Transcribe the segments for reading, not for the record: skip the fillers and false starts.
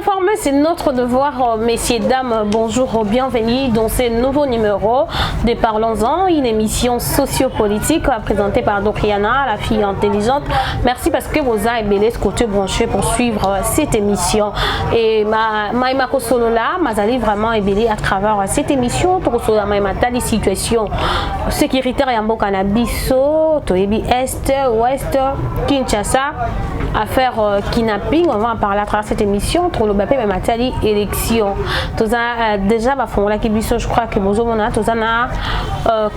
informer, c'est notre devoir, messieurs, dames. Bonjour, bienvenue dans ce nouveau numéro de Parlons-en, une émission sociopolitique présentée par Doriana, la fille intelligente. Merci parce que vous avez belé ce côté branché pour suivre cette émission. Et ma Kosolola, Mazali vraiment ébélé à travers cette émission. Tokosola ma des situations sécuritaires yambo cannabiso, Toyebi Est, Ouest, Kinshasa, affaire kidnapping. On va en parler à travers cette émission. Trop le bapé mais matali élection. Toza déjà va fondre la kibiso. Je crois que bozo mona toza na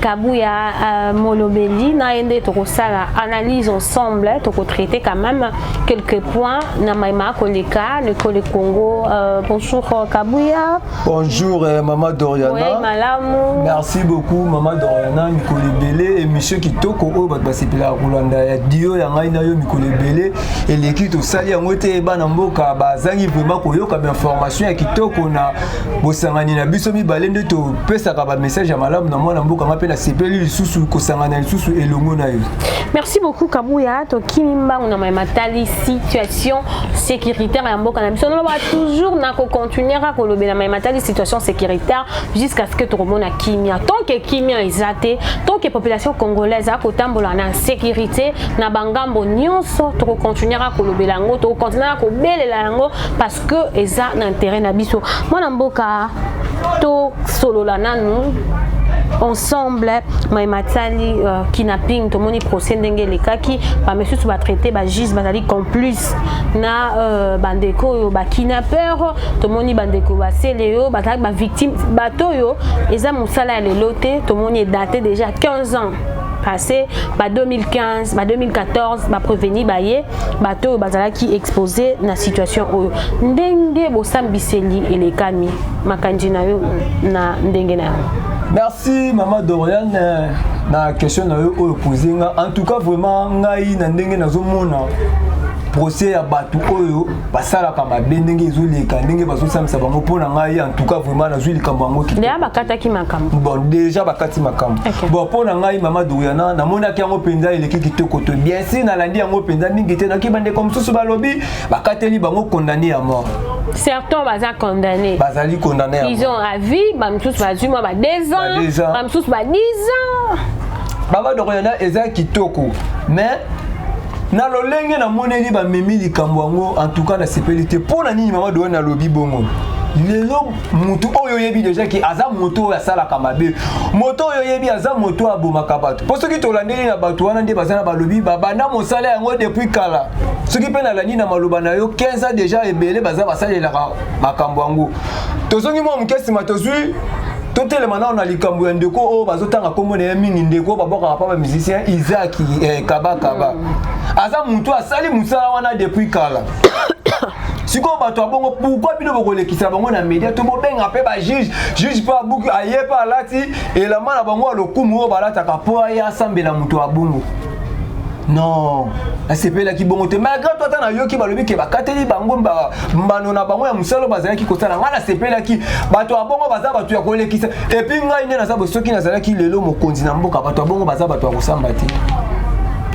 Kabuya Molobeli na ende toko sala analyse ensemble. Toko traiter quand même quelques points. Na maima koleka le Congo. Bonjour Kabuya. Bonjour Maman Doriana. Oui, malamu. Merci beaucoup Maman Doriana. Mikole Belé et Monsieur Kitoko o bat basipela Rolanda ya Dio ya ngai na yo Mikole Belé et l'équipe au sali ya ngote bana mboka bazangi vraiment koyoka ba information ya kitoko na bosangani na biso mi balende to pesa ka ba message ya malamu na mwana mboka ngape na sepeli lisusu kosangana lisusu elongo na yo. Merci beaucoup Kabuya to kimba on a matali situation sécuritaire ya mboka na biso on va toujours na ko continuer à kolobela matali situation sécuritaire jusqu'à ce que tout le monde a kimia tant que kimia ezate tant que population congolaise a kotambola na sécurité na bangambo nyonso to continuer à kolobela ngo to continuer à kobelela ngo parce que eza na intérêt na biso mwana mboka to solola nanu ensemble matali kidnapping to moni procès ndenge lekaki ba monsieur ba traité ba juge bazali complice na bandeko yo ba kidnappeur to moni bandeko ba seleo ba victime bato yo eza musala ya lelote to moni daté déjà 15 ans passé ba 2015 ba 2014 ba prévenir baye bato bazala qui exposé na situation oyo ndenge bosambiseli elekami makanji na yo na ndenge na. Merci Maman Doriane na question na yo posé en tout cas vraiment ngai na ndenge nazomona procès ya batu oyo basala kama ndenge ezoleka ndenge bazosamisa bango pona ngai en tout cas vraiment nazwi likambo yango ki déjà bakata ki makambo bon déjà bakati makambo bon pona ngai Maman Doriana na mona ki yango penza eleki kitoko to bien sûr na landi yango penza mingi te na ki bande comme susu balobi bakateli bango condamné à mort. Certains baza condamnés. Bazali condamnés. Ils ont à vie, bam tous bazu moi ba 2 ans, bam tous ba 10 ans. Maman Doriana eza kitoko mais na lolenge na moneli ba memi likambo yango en tout cas na sécurité pour na nini Maman Doriana lobi bongo. Lelo mutu oyo yebi déjà ki aza moto ya sala kamabe moto oyo yebi aza moto abomaka bato pour ceux qui tolandeli na bato wana nde bazana balobi babanda mosala yango depuis kala soki pe na lani na maloba na yo 15 ans déjà ebele baza basalela makambo yango tozongi mo mukesi matozui totelema na na likambo ya ndeko oyo bazotanga kombo na mingi ndeko baboka pa ba musicien Isaac Kabaka aza moto asali musala wana depuis kala. Siko bato abongo pourquoi bino bokolekisa bango na média to bobenga pe ba juge pa buku aye pa lati et la mana bango lokumu o balata ka po ya sambela muto abongo non asepela ki bongo te malgré toi ta na yoki balobi ke bakateli bango mbano na bango ya musalo bazala ki kosala ngala sepela ki bato abongo baza bato ya kolekisa et puis ngai ne na sa bosoki na zala ki lelo mokonzi na mboka bato abongo baza bato ya kosamba te.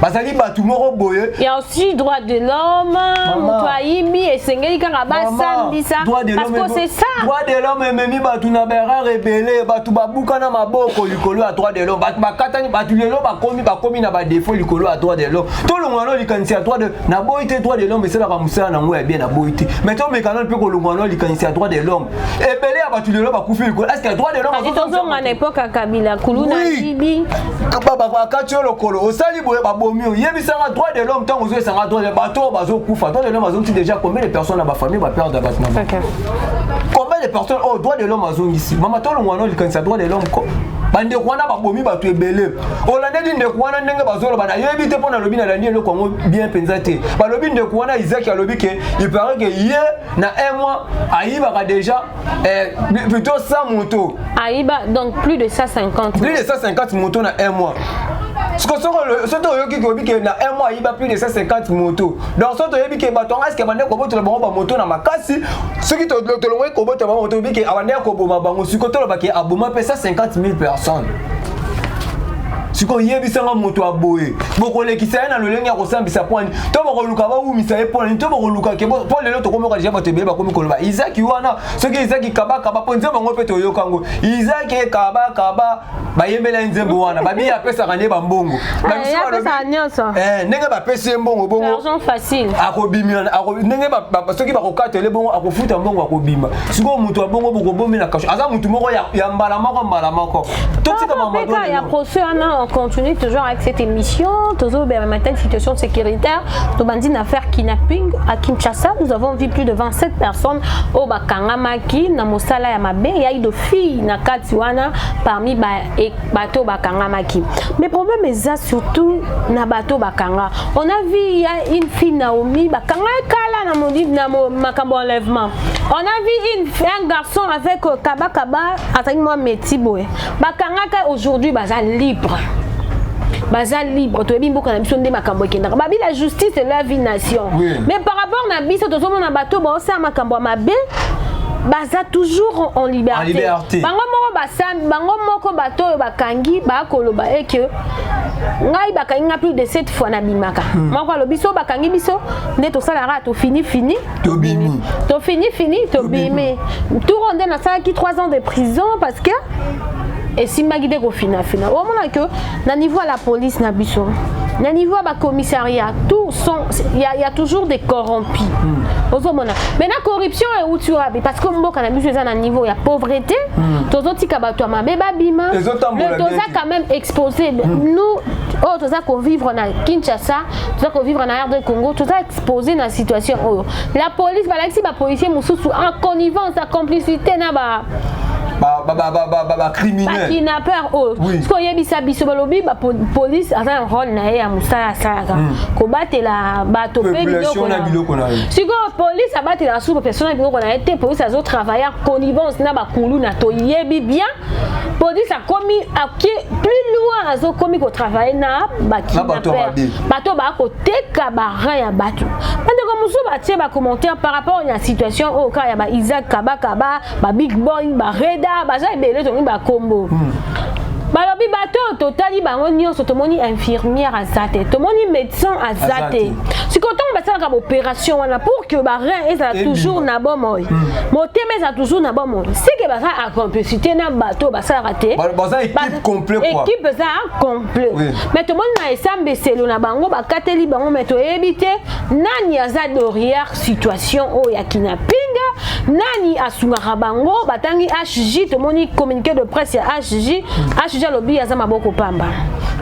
Bazali batu moko boye. Il y a aussi droit de l'homme, Moutouaïbi et Sengeli Karabasa, parce que c'est ça. Droit de l'homme et même batu na bera rebelle, batu babuka na maboko likolo à droit de l'homme, batu bakatani batu lelo bakomi na ba défaut likolo à droit de l'homme. Tout le monde likanisi à droit de na boité droit de l'homme et c'est la kamusa na ngoya bien na boité. Mais ton mécanisme peut ko longano likanisi à droit de l'homme. Et belé à batu lelo bakufi likolo. Est-ce que droit de l'homme a toujours à l'époque à Kabila Kuluna Bibi. Baba katio lokolo, osali boye babo yebisanga droit de l'homme tant aux sanga droit de bateau bazo kufa droit de l'homme azongi déjà combien de personnes dans ma famille va perdre d'abattement combien de personnes au droit de l'homme azongi ici mama to longwana likanisa droit de l'homme ko bande kwana babomi batu ebele olande dinde kwana ndenge bazolo bana yebi te pona lobi na landi le kongo bien pensate balobi ndeko kwana Isaac alobi ke il paraît que hier na un mois aïba a déjà plutôt 100 motos aïba donc plus de 150 motos na un mois. Ce que na un mois il va plus de 150 motos. Donc ça tu que baton est-ce que bande ko boto la bango ba moto na makasi ce qui te longo ko boto ba moto bi ke abande ko boma bango ce que to ba ke aboma pe 150 000 personnes. siko yebisanga moto aboye bokolekisa na lolenge ya kosambisa point to bokoluka ba umisa e point to bokoluka ke po lelo to komoka déjà bato beba komi koloba Isaac wana soki Isaac kabaka ba ponze bango pe to yokango Isaac kabaka ba yembela nzembo wana babi ya pesa kanye ba mbongo ba pesa nyonso ndenge ba pesa mbongo bongo l'argent facile akobimia ndenge ba soki ba kokatele bongo akofuta mbongo akobima siko moto abongo bokobomi na kasho aza moto moko ya mbala moko tout ça maman il y a procès on continue toujours avec cette émission toujours ben maintenant situation sécuritaire to bandi affaire kidnapping à Kinshasa nous avons vu plus de 27 personnes au bakangamaki na mosala ya mabe ya ido fille na katiwana parmi bato bakangamaki mais problème est surtout na bato bakanga on a vu il y a une fille Naomi bakanga kala na modi na makambo enlèvement on a vu un garçon avec Kaba ataki moi Metiboé bakanga aujourd'hui baza libre to ebi mboka na biso nde makambo ekendaka babi la justice et la vie nation mais par rapport na biso tozomona bato baosala makambo ya mabe baza toujours en liberté bango moko bato oyo bakangi bakoloba eke ngai bakangi nga plus de 7 fois na bimaka moko alobi so bakangi biso nde tosalaka to fini tobimi tout ronde nasalaki 3 ans de prison parce que et si magide ko fina au moment que na niveau à la police na biso na niveau à commissariat tout sont il y a toujours des corrompus mais la corruption est où tu as parce que mboka na biso na niveau ya pauvreté tozoti kabato mabeba bima le toza quand même exposé nous toza ko vivre na Kinshasa toza ko vivre na aire de Congo toza exposé na situation la police balaki ba policier mususu en connivence en complicité na criminel qui n'a peur ce qu'on y a bisa biso balobi ba police a un rôle na ya musala salaka ko batela bato pe biloko na si ko police a batela sous population na biloko na été police a zo travailler connivence na ba kulu na to yebi bien police a commis plus loin azo commis ko travailler na ba bato ba ko teka ba ran ya bato pande ko musu ba tie ba commentaire par rapport à la situation au cas ya ba Isaac Kabaka ba big boy ba Reda baza ebele to ba kombo balobi bato totali bango nyonso tomoni infirmière azate tomoni médecin azate sikoto basalaka opération wana pour que ba rein ezala toujours na bon moy motema ezala toujours na bon moy c'est que baza a complicité na bato basalaka te baza équipe complet quoi équipe baza complet mais tomoni na esambe selo na bango bakateli bango mais to éviter nani aza derrière situation o ya kidnapping nani asungaka bango batangi HJ tomoni communiqué de presse ya HJ alobi aza maboko pamba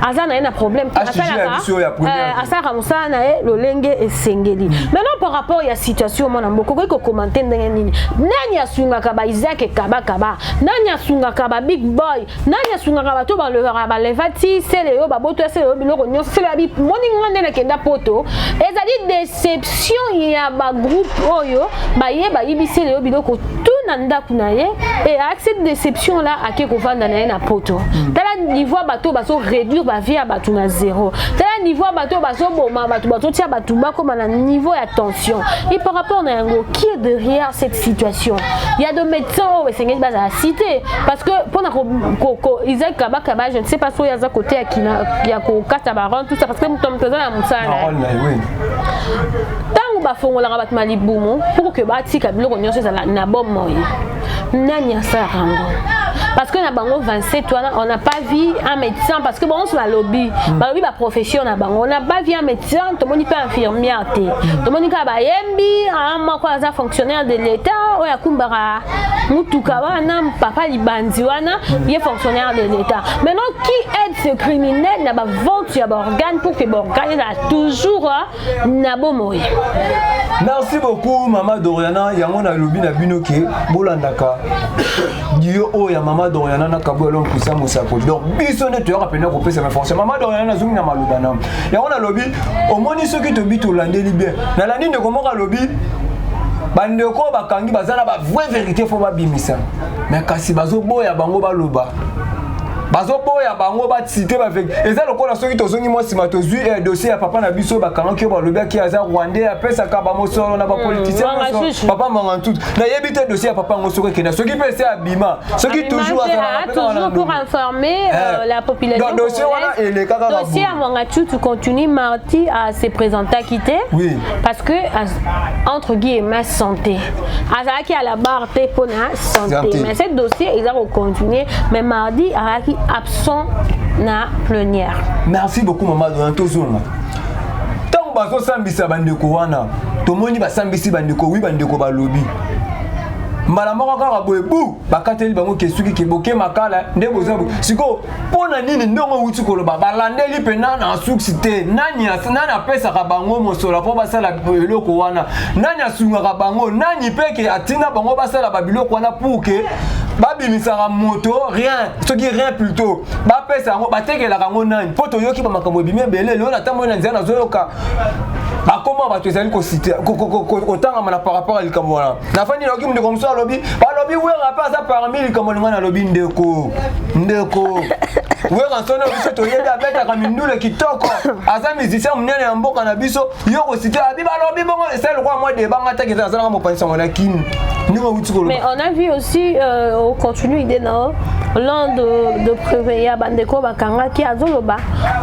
aza na ena problème asalaka mosala na ye lolenge esengeli maintenant par rapport ya situation mona mboko ko commenter ndenge nini nani asungaka ba Isaac Kabaka nani asungaka ba big boy nani asungaka bato balevati sele yo baboto sele yo biloko nyonso sele abi moni ngande na kenda poto ezali déception ya ba groupe oyo bayeba yibisele yo biloko tout na ndaku na ye et avec cette déception là ake kovanda na ye na poto tala niveau bato baso réduire ba vie à bato na zéro tala niveau bato baso boma bato tia bato bakoma na niveau ya tension et par rapport na yango qui est derrière cette situation il y a de médecins au Sénégal base à citer parce que pour na Isaac Kabaka je ne sais pas soit yaza côté ya ko kata baron tout ça parce que mutom toza na musala tango ba fongola ba malibumu pour que ba tika biloko nyonso za na bom moyi nani asarango parce que na bango 27 on n'a pas vu un médecin parce que bon sur la lobby ba profession na bango on n'a pas vu un médecin tout le monde pas infirmière tout le monde ka ba yembi ma quoi ça fonctionnaire de l'état o ya kumbara mutuka wana papa libandi wana il est fonctionnaire de l'état maintenant qui aide ce criminel na ba vente ya organe pour que organe a toujours na bomoy. Merci beaucoup Maman Doriana yango na lobby na binoke bolandaka dio o ya Maman Doriana na kabo elon pusa musako donc biso ne te rappelle ko pesa information Maman Doriana zungi na malubana yango na lobby omoni soki to bito landeli bien na landi ne komoka lobby bandeko bakangi bazana ba vraie vérité fo ba bimisa mais kasi bazo boya bango baloba bazo boya bango ba cité ba avec eza lokola soki tozongi mo sima tozui dossier ya papa na biso ba kanga ki ba lobi ki aza rwandais apesa ka ba mosolo na ba politicien papa manga tout na yebi te dossier ya papa ngo soki kena soki pese abima soki toujours pour informer la population. Dossier wana ele kaka ba dossier manga tout continue mardi à se présenter à quitter parce que entre guillemets santé azaki à la barre te pour na santé mais ce dossier ils ont continué mais mardi azaki absent na plénière. Merci beaucoup maman de Antozonga. Tant bazo sambisa bandeko wana tomoni basambisi bandeko wi bandeko balobi mbala moko kaka boye bu bakateli bango kesuki keboke makala nde bozabu siko pona nini ndongo wuti koloba balandeli pena na succité nani apesa ka bango mosolo po basala biloko wana nani asunga ka bango nani peke atina bango basala ba biloko wana pour que babimisaka moto rien soki rien plutôt bapesa yango batekela kango nani po toyoki bamakambo ebimi ebele lelo na ntango na nzela nazoyoka bakoma bato ezali kosite kotangama na par rapport à likambo wana nafandi nayoki mondeko mosusu alobi balobi wera mpe aza parmi likambo linga nalobi ndeko wera nsone biso toyebi abetaka mindule kitoko aza musicien monene ya mboka na biso yo kosite abi balobi bongo esali lokwa mwa debanga taki eza azalaka mopanisa na kini ndingo wuti koloba. Mais on a vu aussi au continu idée non l'un de préveiller bandeko bakanga ki azoloba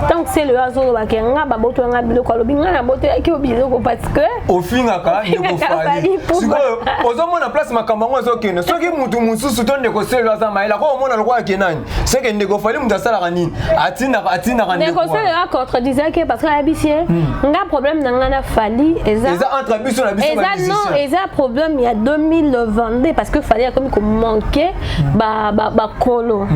tant que c'est le azoloba ki nga baboto nga biloko alobi nga na boto ki obiloko parce que au finaka ndeko fali sikoyo ozomona place makambo ngo ezokende soki mutu mususu to ndeko selo aza maila ko omona lokwa kenani c'est que ndeko fali mutu asalaka nini atina ndeko selo a contredisait que parce que abisien nga problème nga na fali eza entre biso na biso ba non eza problème il y a 2022 parce que fallait comme manquer ba kolo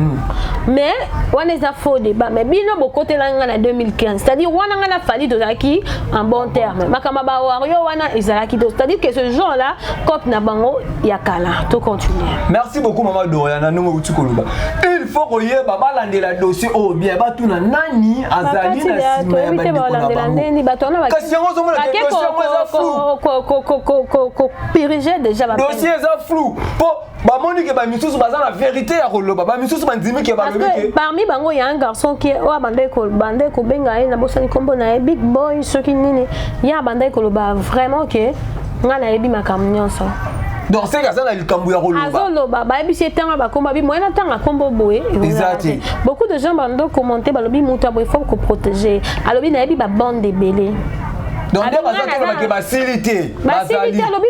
mais on les a faux débat mais bino bokote la nga na 2015 c'est-à-dire wana nga na fali dozaki en bon terme makama ba wario wana ezalaki do c'est-à-dire que ce genre là cop na bango yakala to continuer. Merci beaucoup maman Doriana nongo uti koloba il faut koyeba balandela dossier o bien batuna nani azali na sima ya bandeko na bango kasi yango zomona que dossier ko piriger déjà ba dossier za flou po ba moni ke ba misusu baza la vérité ya koloba ba misusu bandimi ke ba lobi ke parmi bango il y a un garçon qui o bandeko benga na bosani kombo na big boy soki nini ya bandeko loba vraiment que ngana yebi makamnyonso. Donc c'est que ça na likambu ya koloba azoloba ba yebi setanga ba komba bi moyena tanga kombo boye beaucoup de gens bando commenter balobi mutu abo il faut ko protéger alobi na yebi ba bande de belé. Donc des bazali ke facilité facilité alobi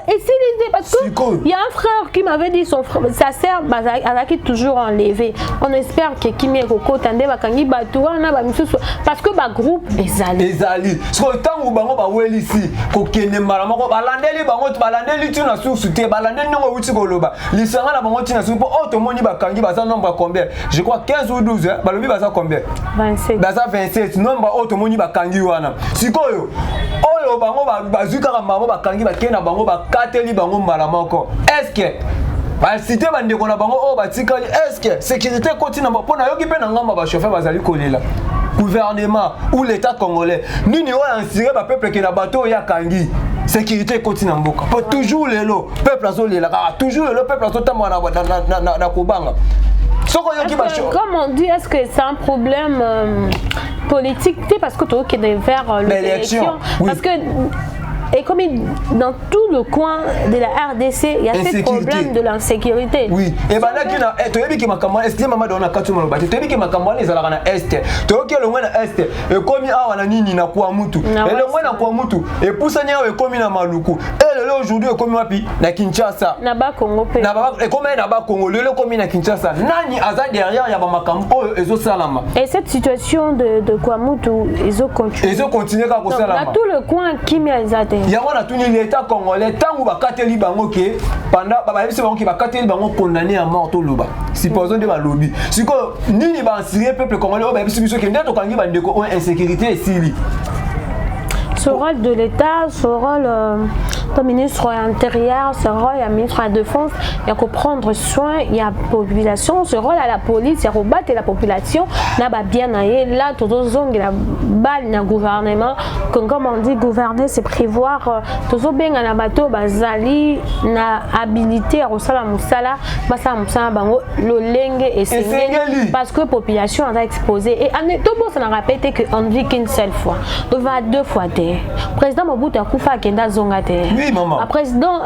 facilité parce que il y a un frère qui m'avait dit sa sœur azaki toujours enlevé on espère que kimi ekoko tande bakangi batu wana ba misusu parce que ba groupe ezali so tangu bango ba welisi ko kende mara mako balandeli tuna source te balandeli ngo wuti koloba lisanga na bango tina source po automoni bakangi baza nombre combien je crois 15 ou 12 balobi baza combien 27 baza 27 nombre automoni bakangi wana sikoyo oyo bango bazuka bango bakangi bakena bango bakateli bango mbala moko est-ce que ba cité bandeko na bango o batikali est-ce que sécurité continue pona yoki pe na ngamba ba chauffeur bazali kolela gouvernement ou l'état congolais nini o insirer ba peuple ke na bateau ya kangi sécurité continue mboka po toujours lelo peuple azolela toujours lelo peuple azotamba na kobanga comme on dit est-ce que c'est un problème politique parce que tu es vers l'élection parce que et comme dans tout le coin de la RDC, il y a ce problème de l'insécurité. Oui. Et ben là, tu as vu que ma campagne, est-ce que maman donne un carton au bâtiment? Tu as vu que ma campagne est à la est. Tu as vu que le moins est. Et comme il y a un nini na quoi mutu. Et le moins na quoi mutu. Et pour ça, il y a comme il a maluku. Et le aujourd'hui, comme il a pi na Kinshasa. Na ba Congo. Et comme il a ba Congo, le comme il a Kinshasa. Nani aza derrière, il y a ma campagne. Ezo salama. Et cette situation de Kwamutu, Ezo continue. Ezo continue à cause salama. Dans tout le coin, qui m'y a exaté. Yango na tuni l'état congolais tant ou bakateli bango ke pendant ba yebisi bango ki bakateli bango condamné à mort to loba supposons de ba lobby siko nini ba assurer peuple congolais ba yebisi biso ke ndeto kangi bandeko o insécurité esili ce rôle de l'État, ce rôle du ministre intérieur, ce rôle du ministre de la Défense, il y a qu'à prendre soin, il y a la population, ce rôle à la police, il y a qu'à battre la population, là, bien là, tout le monde, il y a balle dans le gouvernement, comme on dit, gouverner, c'est prévoir, tout le monde, il y a un bateau, Zali, na habilité à Rosala Moussala, le lengue et c'est parce que la population a exposé. Et tout le monde s'en a répété qu'on ne vit qu'une seule fois. On va 2 fois. Le président Mobutu Akoufa a Kenda Zongate. Oui, maman. Le président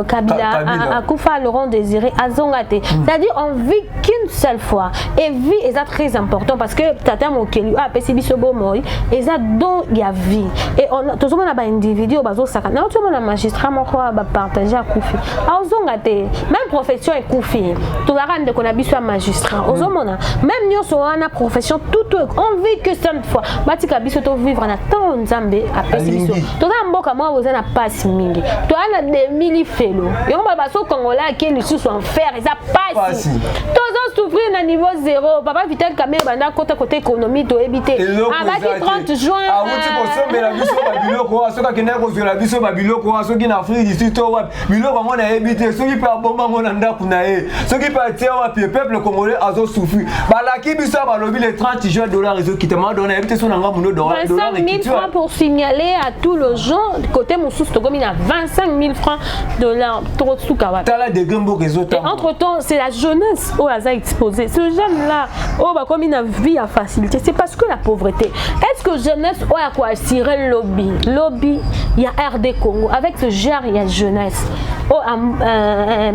Kabila a Koufa Laurent Désiré a Zongate. C'est-à-dire on vit qu'une seule fois. Et vie est très important parce que Tata Mokelu a appelé Bisobo Moi et ça donc il y a vie. Et tout le monde a un individu au bazo sakana. Tout le monde a magistrat mon quoi partager à Koufi. A Zongate. Même profession est Koufi. Tout la rende qu'on a biso à magistrat. Au Zomona. Même nous sur une profession tout on vit que cette fois. Batika biso to vivre na temps nzambe apesi biso. To na mboka moi vous na passe mingi. To ana des mille felo. Yo ba baso congolais qui les sous en fer et ça passe. Tous souffrir na niveau 0. Papa Vital Kamere banda côté économie to éviter. Avec 30 juin. Ah oui tu consommes la biso babiloko asoka kena ko la biso babiloko asoki na Afrique d'ici to wa biloko ngo na éviter soki pa bomba ngo na ndaku na e. Soki pa tia wa peuple congolais azo souffrir. Balaki biso balobi les 30 juin dollars ils qui te m'a donné éviter son nga muno dollars. 25 000 francs pour signaler à tous les gens côté Moussous Togo il a 25 000 francs dollars trop sous kawa. Et entre temps c'est la jeunesse au hasard exposé. Ce jeune là oh bah comme il a vie à facilité c'est parce que la pauvreté. Est-ce que jeunesse oh à quoi tirer lobby il y a RD Congo avec ce genre il y a jeunesse oh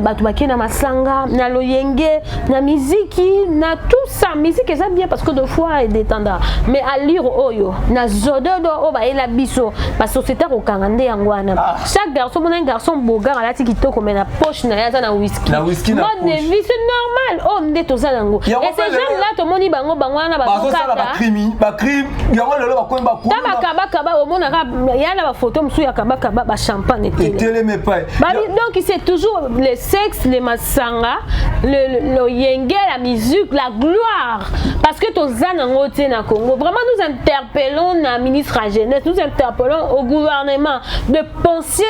batubaki na masanga na loyenge na miziki na tout ça musique c'est bien parce que deux fois est détendant mais à lire oyo na zododo o ba ela biso ba société ko kangande yangwana chaque garçon mon un garçon bogar ala kitoko mais na poche na yaza na whisky na whisky na mode de vie c'est normal oh ndeto za nango et ces gens là to moni bango bangwana ba sala ba crime yango lelo ba koyeba ku ta kaba o mona ya na ba photo msu ya kaba ba champagne télé mais pas donc c'est toujours le sexe les masanga le yenge la musique la gloire parce que to za nango te na Congo vraiment nous interpellons la ministre à jeunesse nous interpellons au gouvernement de penser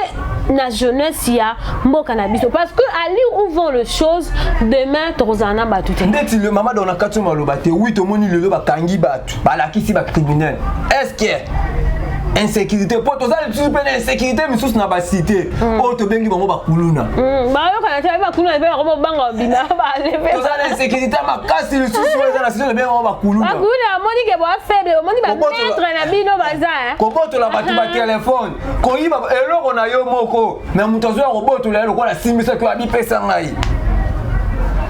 la jeunesse ya mboka na biso parce que ali où vont les choses demain tozana batute ndeti le mama dans la katu maloba te oui to moni lelo ba kangi batu balakisi ba criminel est-ce que insécurité pour tous les plus peine insécurité mais sous na ba cité o to bengi bango ba kuluna ba yo kana ta ba kuluna be ko banga bina ba lever tous les insécurité ma kasi le sous na la cité be ba kuluna ba kuluna moni ke ba faible moni ba mettre na bino baza koko to la batu ba téléphone ko yiba eloko na yo moko mais mutozo ya roboto la ko la simisa ko abi pesa ngai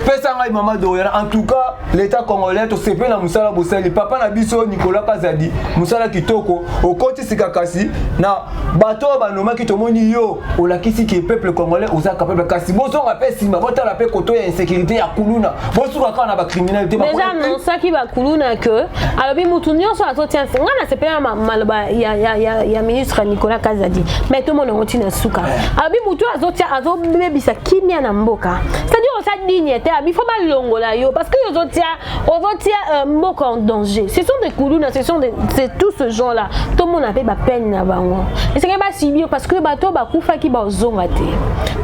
Pesanga Mama Doriana. En tout cas, l'État congolais, to sepe na musala bosali. Papa na biso Nicolas Kazadi, musala kitoko, au côté sikakasi, na bato banoma ki tomoni yo, o la kisi ki peuple congolais oza capable kasi. Boso rappelle si ma bota la paix koto ya insécurité ya kuluna. Boso ka na ba criminalité ba. Déjà non ça qui va kuluna que alobi mutunyo so azotia ngana sepe na maloba ya ministre Nicolas Kazadi. Mais tout le monde on tina suka. Alobi mutu azotia azobebisa kimia na mboka. C'est-à-dire ça dignité il faut pas longola yo parce que on va tirer mboka en danger. Ce sont des kuluna, c'est tout ce genre là. Tout le monde a fait ba peine na bango. Et c'est pas si bien parce que bato ba kufa ki ba zonga te.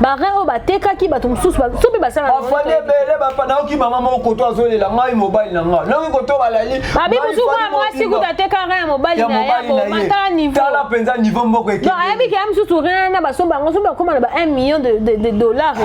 Ba reo ba teka ki ba tumsusu ba sobe ba sala. Ba fane bele ba pana ki mama mo koto azolela ngai mobile na nga. Longi koto balali. Ba bi musu moi si ku ta teka ra mobile na ya bo mata niveau. Tala penza niveau mboko ekiki. Non, abi ki am susu rien na ba somba ngo somba koma na ba 1 million de dollars.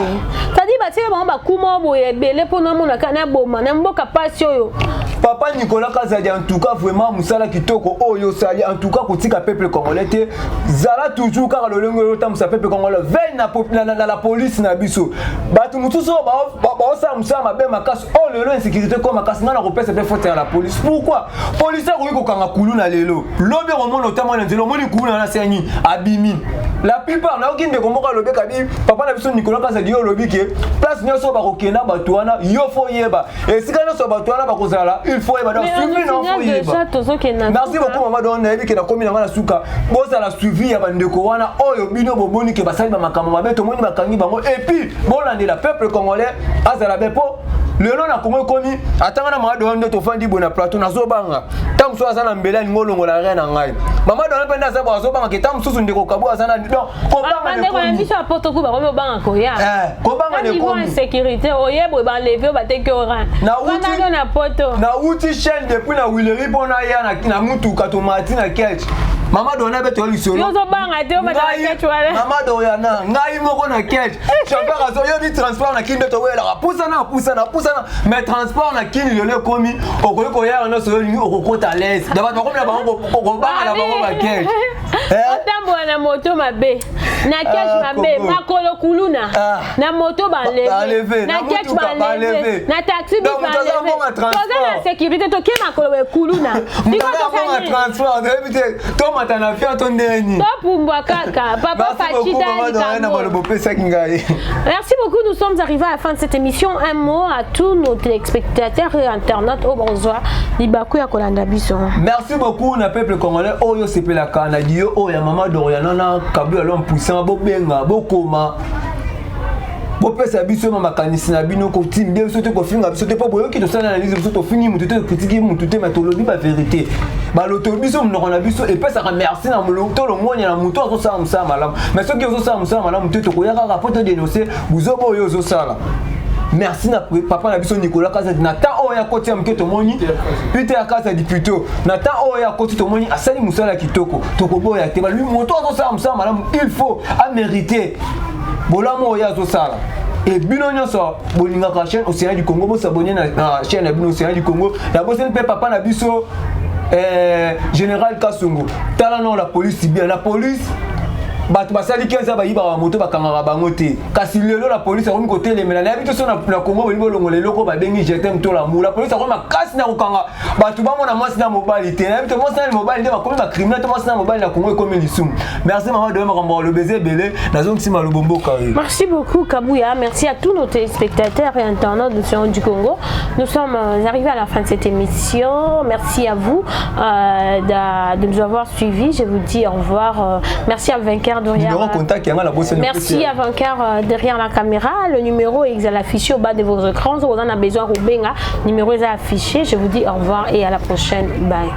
Ça dit ba tele ba kuma boye belé pour nous na kana boma na mboka passion yo. Papa Nicolas Kazadi en tout cas vraiment musala kitoko oyo sali en tout cas kotika peuple congolais te zala toujours car le lengo yo tam sa peuple congolais veille na la police na biso batu mutuso ba sa musala mabe makasi oh lelo insécurité comme makasi na repère c'est faute à la police pourquoi police ko yiko kanga kulu na lelo lobe romo notamment na nzelo moni kulu na seni abimi la plupart na okinde komoka lobe kabi papa na biso Nicolas Kazadi yo lobi ke place nyoso ba kokena batu wana yo fo yeba et si kana so batu wana ba kozala il faut yeba donc suivi non fo yeba merci beaucoup maman don na yebi ke na komi na ngana suka bosa la suivi ya bandeko wana oyo bino boboni ke basali ba makambo mabe to moni bakangi bango et puis bolande la peuple congolais azala bepo Le long na Congo komi atanga na mama dondo to fandi bona plateau na zobanga. Tam so azana mbela ni ngolongo la reine ngai. Mama dondo penda za ba zobanga ke tam susu ndeko kabwa azana donc ko banga ne ko biso apoto ko ba ko banga ko ya. Ko banga ne ko sécurité oyebo ba lever ba te ora. Na poto. Na uti chaîne depuis na Willery pona ya na mutuka to Martina Ketch. Mama dona beto lisolo. Yo zo banga te o ba Ketch wala. Mama doya na ngai moko na Ketch. Chauffeur azo yo bi transport na kinde to wela. Poussa na mais transport na kini le komi okoko ya na so ni okokota l'aise. Daba to komela bango ko banga la bango ba Ketch. Otambo na moto mabe. Na Ketch mabe makolo kuluna. Na moto ba lever. Na Ketch ba lever. Na taxi ba lever. Toza na sécurité to kema kolo kuluna. Ndiko to fanya transport d'habitude to matana fia to ndeni. To pumbwa kaka papa Fachita Merci beaucoup, nous sommes arrivés à la fin de cette émission. Un mot à tous nos téléspectateurs et internautes au bonsoir. Libakou ya kolanda biso. Merci beaucoup na peuple congolais. Oyo sepela kanadio oya mama Doriana na kabu alom puissant bo benga bo koma. Bo pesa biso mama kanisi na bino ko tim de sote ko finga biso te po boyo ki to sala analyse biso to fini mutu te critiquer mutu te matolobi ba vérité. Ba loto biso mnoko na biso et pesa ka merci na mulo to lo monya na mutu zo sa musa malam. Mais ce qui zo sa musa malam te to ko yaka rapport dénoncer buzo boyo zo sala. Merci na papa na biso Nicolas Kaza na ta oya koti ya mketo moni Peter Kaza député na ta oya koti to moni asali musala kitoko to ko boya te ba lui moto zo sa musa malam il faut à mériter. Bolamo ya zo sala et bino nyonso bolinga ka chaîne Océan du Congo bo s'abonner na chaîne na bino Océan du Congo la bosen pe papa na biso général Kasongo tala non la police bien la police bato basali 15 ba yiba ba moto bakangaka bango te kasi lelo la police akomi ko telemela na bito so na Congo bolingo longo lelo ko ba bengi jetem to la mou la police akoma kasi na kokanga bato ba mona mwasi na mobile te na bito mwasi na mobile nde bakomi ba criminel to mwasi na mobile na Congo ekomi lisum. Merci maman de makambo le baiser belé na zone sima le bombo kawe. Merci beaucoup Kabouya, merci à tous nos téléspectateurs et internautes de Océan du Congo. Nous sommes arrivés à la fin de cette émission. Merci à vous de nous avoir suivis. Je vous dis au revoir. Merci à Vainqueur derrière. Merci à Vainqueur derrière la caméra. Le numéro est affiché au bas de vos écrans. Si vous en avez besoin, le numéro est affiché. Je vous dis au revoir et à la prochaine. Bye.